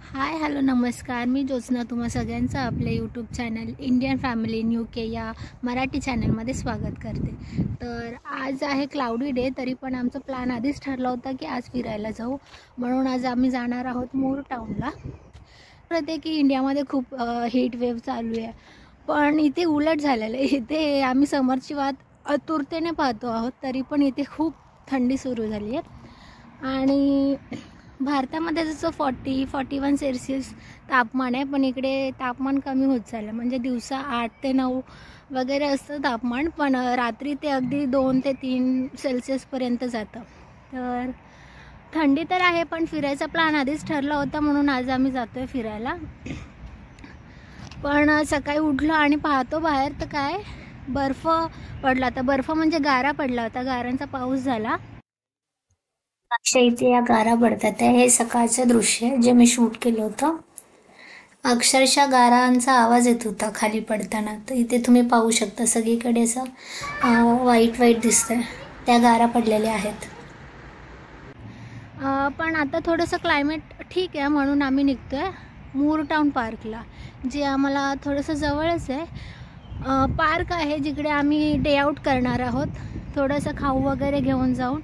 Hi hello नमस्कार, मी ज्योत्स्ना तुम्हा सगळ्यांचं आपल्या YouTube channel Indian family in UK या मराठी चॅनलमध्ये स्वागत करते। तर आज आहे क्लाउडी डे, तरी पण आमचा प्लॅन आधीच ठरला होता की आज फिरायला जाऊ, म्हणून आज आम्ही जाणार आहोत मूर टाउनला। प्रत्येक इंडियामध्ये खूप हीट वेव्ह चालू आहे, पण इथे उलट झालेलं आहे। इथे आम्ही समरची वाट आतुरतेने पाहतो आहोत, तरी पण इथे खूप थंडी सुरू झाली आहे। आणि भारतामध्ये जसं 40-41 सेल्सिअस तापमान आहे, पण इकडे तापमान कमी होत चाललं। म्हणजे दिवसा 8 ते 9 वगैरे असतं तापमान, पण रात्री ते अगदी 2 ते 3 सेल्सिअसपर्यंत जातं। तर थंडी तर आहे, पण फिरायचा प्लॅन आधीच ठरला होता, म्हणून आज आम्ही जातोय फिरायला। पण सकाळी उठलो आणि पाहतो बाहेर तर काय बर्फ पडला होता। बर्फ म्हणजे गारा पडला होता, गारांचा पाऊस झाला। अक्षय इथे या गारा पडतात आहे। हे सकाळचं दृश्य आहे जे मी शूट केलं होतं। अक्षरशः गारांचा आवाज येत होता खाली पडताना। तर इथे तुम्ही पाहू शकता सगळीकडे असं व्हाईट व्हाईट दिसतंय, त्या गारा पडलेल्या आहेत। पण आता थोडंसं क्लायमेट ठीक आहे, म्हणून आम्ही निघतोय मूर टाउन पार्कला, जे आम्हाला थोडंसं जवळच आहे। पार्क आहे जिकडे आम्ही डे आउट करणार आहोत। थोडंसं खाऊ वगैरे घेऊन जाऊन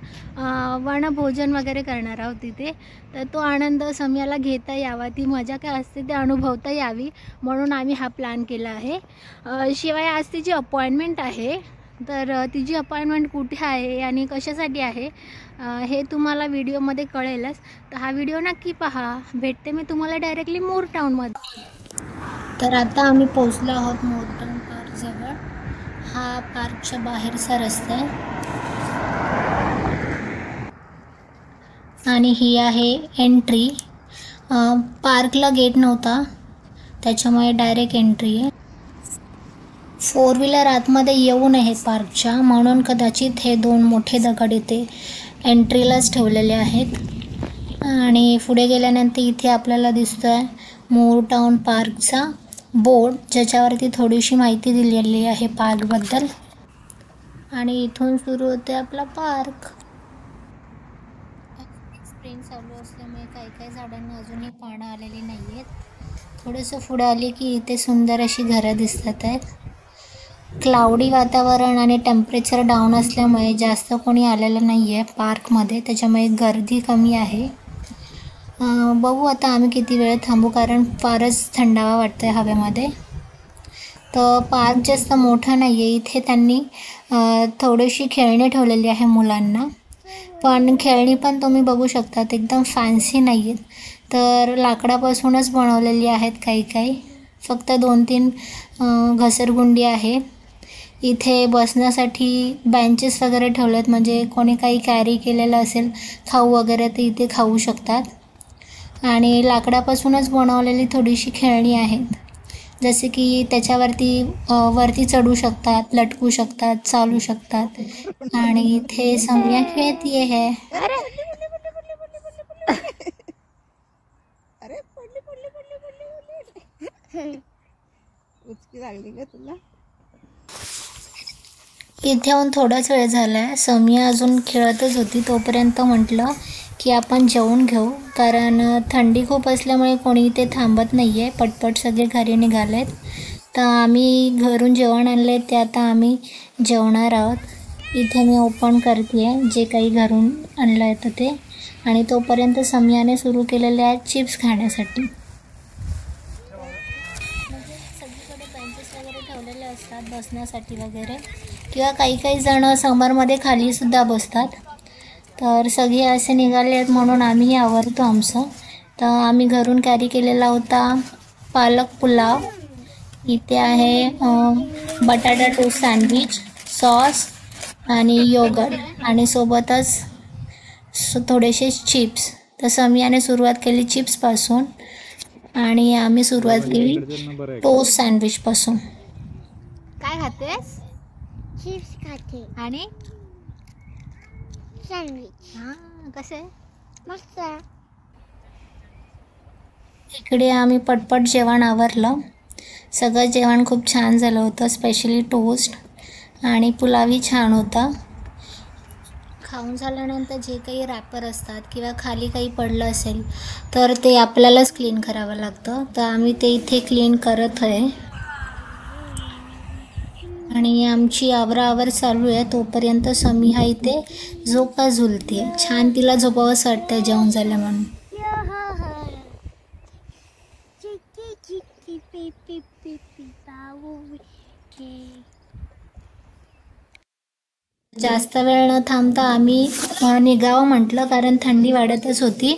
वनभोजन वगैरे करणार आहोत तिथे। तर तो आनंद सम्याला घेता यावा, ती मजा काय असते ते अनुभवता यावी, म्हणून आम्ही हा प्लॅन केला आहे। शिवाय आज तिची अपॉइंटमेंट आहे, तर तिची अपॉइंटमेंट कुठे आहे आणि कशासाठी आहे हे तुम्हाला व्हिडिओमध्ये कळेलच। तर हा व्हिडिओ नक्की पहा। भेटते मी तुम्हाला डायरेक्टली मूर टाउनमध्ये। तर आता आम्ही पोहोचलो आहोत मूर टाउन पार्क जवळ। हा पार्कच्या बाहेरचा रस्ता आहे आणि ही आहे एंट्री। पार्कला गेट नव्हता, त्याच्यामुळे डायरेक्ट एंट्री आहे। 4 व्हीलर आतमध्ये येऊ नये पार्कच्या, म्हणून कदाचित हे 2 मोठे दगड इथे एंट्रीलाच ठेवलेले आहेत। आणि पुढे गेल्यानंतर इथे आपल्याला दिसतोय मूर टाउन पार्कचा बोर्ड, ज्याच्यावरती थोडीशी माहिती दिलेली आहे पार्कबद्दल। आणि इथून सुरू होते आपला पार्क। स्प्रिंग चालू असल्यामुळे काही झाडांना अजूनही पानं आलेली नाही आहेत। थोडंसं पुढे आली की इथे सुंदर अशी घरं दिसत आहेत। क्लाउडी वातावरण आणि टेम्परेचर डाऊन असल्यामुळे जास्त कोणी आलेलं नाही आहे पार्कमध्ये, त्याच्यामुळे गर्दी कमी आहे। बघू आता आम्ही किती वेळ थांबू, कारण फारच थंडावा वाटतं आहे हवेमध्ये। तर पार्क जास्त मोठा नाही आहे, इथे त्यांनी थोडीशी खेळणी ठेवलेली आहे मुलांना, पण खेळणी पण तुम्ही बघू शकतात एकदम फॅन्सी नाही आहेत। तर लाकडापासूनच बनवलेली आहेत काही, फक्त 2-3 घसरगुंडी आहे। इथे बसण्यासाठी बेंचेस वगैरे ठेवलेत, म्हणजे कोणी काही कॅरी केलेलं असेल खाऊ वगैरे तर इथे खाऊ शकतात। आणि लाकडापासूनच बनवलेली थोडीशी खेळणी आहेत, जसे की त्याच्यावरती वरती चढू शकतात, लटकू शकतात, चालू शकतात। आणि इथे सम्या खेळतीये है। अरे पडली पडली पडली पडली पडली उचकी लागली का तुला? इथे येऊन थोडाच वेळ झाला आहे, सम्या अजून खेळतच होती। तोपर्यंत म्हटलं की आपण जेवून घेऊ, कारण थंडी खूप असल्यामुळे कोणी इथे थांबत नाही आहे, पटपट सगळे घरी निघालेत। तर आम्ही घरून जेवण आणले, ते आता आम्ही जेवणार आहोत। इथे मी ओपन करते आहे जे काही घरून आणलं आहे ते, आणि तोपर्यंत सम्याने सुरू केलेले आहेत चिप्स खाण्यासाठी। सगळीकडे बेंचेस वगैरे ठेवलेले असतात बसण्यासाठी वगैरे, किंवा काही जण समरमध्ये खालीसुद्धा बसतात। तर सगळे असे निघाले आहेत, म्हणून आम्हीही आवरतो आमचं। तर आम्ही घरून कॅरी केलेला होता पालक पुलाव, इथे आहे बटाटा टोस्ट सँडविच, सॉस आणि योगर्ट, आणि सोबतच थोडेसे चिप्स। तर सम्याने सुरुवात केली चिप्सपासून आणि आम्ही सुरुवात केली टोस्ट सँडविचपासून। काय खातेस? चिप्स खाते आणि सँडविच। हां, कसे? मस्त। इकडे आम्ही पटपट जेवण आवरलं, सगळं जेवण खूप छान झालं होतं, स्पेशली टोस्ट आणि पुलावही छान होता। जाऊन झाल्यानंतर जे काही रॅपर असतात किंवा खाली काही पडलं असेल तर ते आपल्यालाच क्लीन करावं लागतं. तर आम्ही ते इथे क्लीन करत आहे आणि आमची आवराआवर चालू आहे. तोपर्यंत समीहा इथे झोका झुलते. छान तिला झोपावंसं वाटतं जेवण झालं म्हणून. जास्त वेळ न थांबता आम्ही निघावं म्हटलं, कारण थंडी वाढतच होती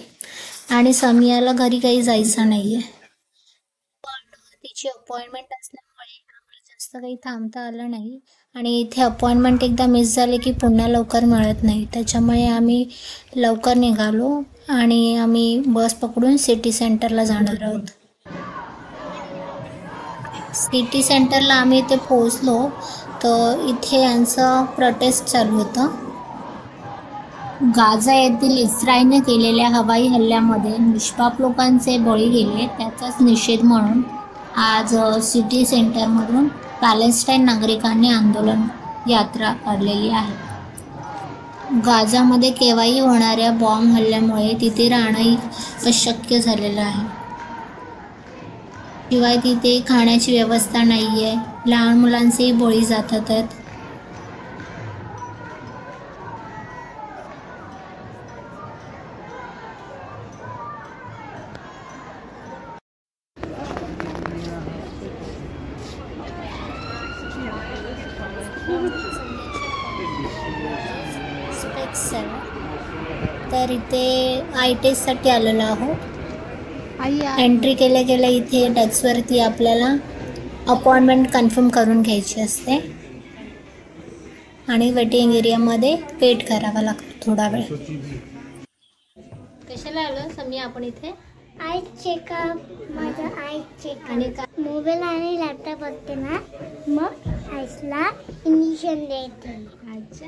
आणि समियाला घरी काही जायचं नाही आहे. पण तिची अपॉइंटमेंट असल्यामुळे आम्हाला जास्त काही थांबता आलं नाही आणि इथे अपॉइंटमेंट एकदा मिस झाले की पुन्हा लवकर मिळत नाही. त्याच्यामुळे आम्ही लवकर निघालो आणि आम्ही बस पकडून सिटी सेंटरला जाणार आहोत. सिटी सेंटरला आम्ही इथे पोहोचलो तर इथे यांचं प्रोटेस्ट चालू होतं. गाझा येथील इस्रायलने केलेल्या हवाई हल्ल्यामध्ये निष्पाप लोकांचे बळी गेले, त्याचाच निषेध म्हणून आज सिटी सेंटरमधून पॅलेस्टाईन नागरिकांनी आंदोलन यात्रा काढलेली आहे. गाझामध्ये केव्हाही होणाऱ्या बॉम्ब हल्ल्यामुळे तिथे राहणंही अशक्य झालेलं आहे. शिवाय तिथे खाण्याची व्यवस्था नाही आहे. लहान मुलांचेही बळी जातात आहेत. तर इथे आय टेस्टसाठी आलेलो आहोत. एंट्री केल्या केल्या इथे डेस्कवरती आपल्याला अपॉइंटमेंट कन्फर्म करून घ्यायची असते आणि वेटिंग एरियामध्ये वेट करावा लागतो थोडा वेळ. कशाला आलो समी आपण इथे? I checkup. माझं आय चेक आणि मोबाईल आणि लॅपटॉप बघते ना, मग आईसला इंजेक्शन देते. अच्छा.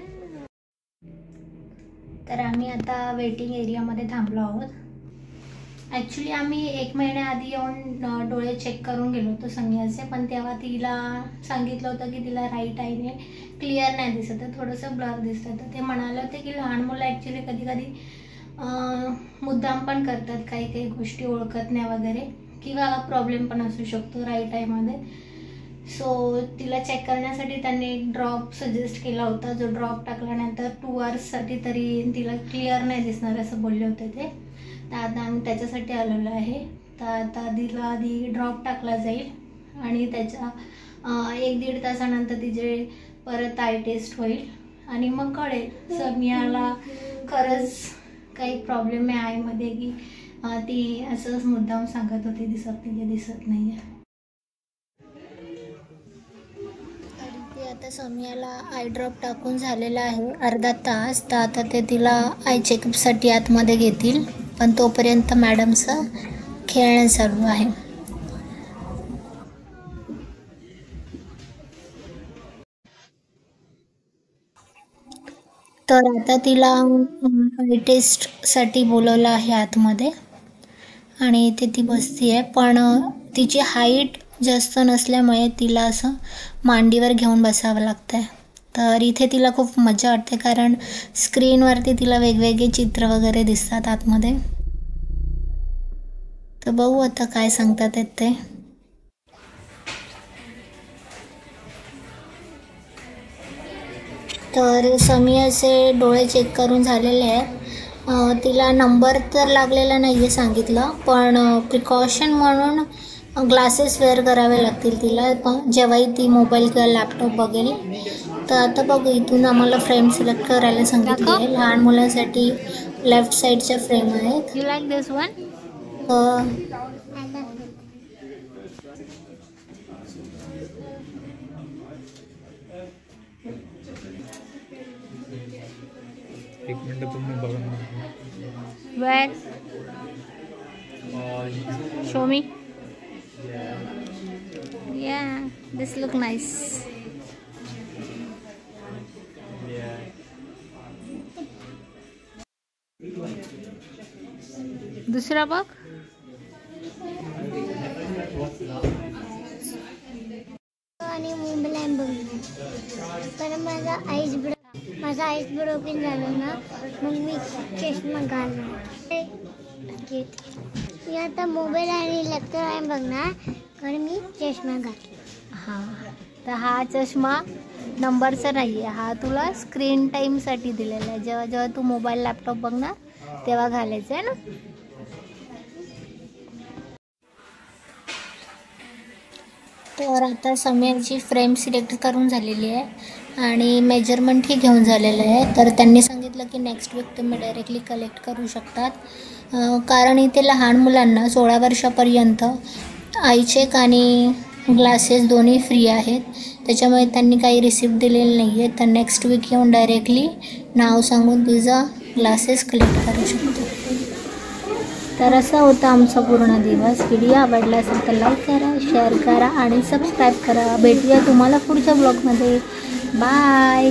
तर आम्ही आता वेटिंग एरियामध्ये थांबलो आहोत. ॲक्च्युली आम्ही 1 महिन्याआधी येऊन डोळे चेक करून गेलो होतो समियाचे, पण तेव्हा तिला सांगितलं होतं की तिला राईट आईने क्लिअर नाही दिसत आहे, थोडंसं ब्लर दिसतं. तर ते म्हणाले होते की लहान मुलं ॲक्च्युली कधी कधी मुद्दाम पण करतात, काही काही गोष्टी ओळखत नाही वगैरे, किंवा प्रॉब्लेम पण असू शकतो राईट आयमध्ये. सो तिला चेक करण्यासाठी त्यांनी एक ड्रॉप सजेस्ट केला होता, जो ड्रॉप टाकल्यानंतर 2 आवर्ससाठी तरी तिला क्लिअर नाही दिसणार असं बोलले होते ते. तर आता आम्ही त्याच्यासाठी आलेलो आहे. तर आता तिला आधी ड्रॉप टाकला जाईल आणि त्याच्या 1-1.5 तासानंतर तिचे परत आय टेस्ट होईल आणि मग कळेल समियाला खरंच काही प्रॉब्लेम आहे आयमध्ये की ती असंच मुद्दाम सांगत होती दिसत नाही आहे. आता समियाला आय ड्रॉप टाकून झालेला आहे अर्धा तास. तर आता ते तिला आय चेकअपसाठी आतमध्ये घेतील, पण तोपर्यंत मॅडमचं खेळणं चालू आहे. तर आता तिला आय टेस्टसाठी बोलवलं आहे आतमध्ये आणि इथे ती बसती आहे. पण तिची हाईट जास्त नसल्यामुळे तिला असं मांडीवर घेऊन बसावं लागतं आहे. तर इथे तिला खूप मजा वाटते, कारण स्क्रीनवरती तिला वेगवेगळे चित्र वगैरे दिसतात आतमध्ये. तर बघू आता काय सांगतात आहेत ते. तर समियाचे डोळे चेक करून झालेले आहेत. तिला नंबर तर लागलेला नाही आहे सांगितलं, पण प्रिकॉशन म्हणून ग्लासेस वेअर करावे लागतील तिला जेव्हाही ती मोबाईल किंवा लॅपटॉप बघेल. तर आता बघू, इथून आम्हाला फ्रेम सिलेक्ट करायला सांगितली आहे. लहान मुलांसाठी लेफ्ट साईडच्या फ्रेम आहेत. You like this one? एक मिनट तुम्ही बघा ना. Where? Show me. Yeah, this look nice. दुसरा बघ. आणि मोबाईल बघ, पण माझा आईज माझा आईस ब्रोकन झालं ना मग मी चष्मा घालणार. मी आता मोबाईल आणि लॅपटॉप आहे बघणार कारण मी चष्मा घालतो. हां, तर हा चष्मा नंबरचा नाही आहे, हा तुला स्क्रीन टाईमसाठी दिलेला आहे. जेव्हा जेव्हा तू मोबाईल लॅपटॉप बघणार तेव्हा घालायचं आहे ना. तर आता समीरची फ्रेम सिलेक्ट करून झालेली आहे आणि मेजरमेंटही घेऊन झालेलं आहे. तर त्यांनी सांगितलं की नेक्स्ट वीक तुम्ही डायरेक्टली कलेक्ट करू शकतात, कारण इथे लहान मुलांना 16 वर्षापर्यंत आय चेक आणि ग्लासेस दोन्ही फ्री आहेत. त्याच्यामुळे त्यांनी काही रिसिप्ट दिलेली नाही आहे. तर नेक्स्ट वीक येऊन डायरेक्टली नाव सांगून तुझा ग्लासेस कलेक्ट करू शकतो. तर असा होता आमचा पूर्ण दिवस. व्हिडिओ आवडला असेल तर लाईक करा, शेअर करा आणि सबस्क्राईब करा. भेटूया तुम्हाला पुढच्या ब्लॉगमध्ये. बाय.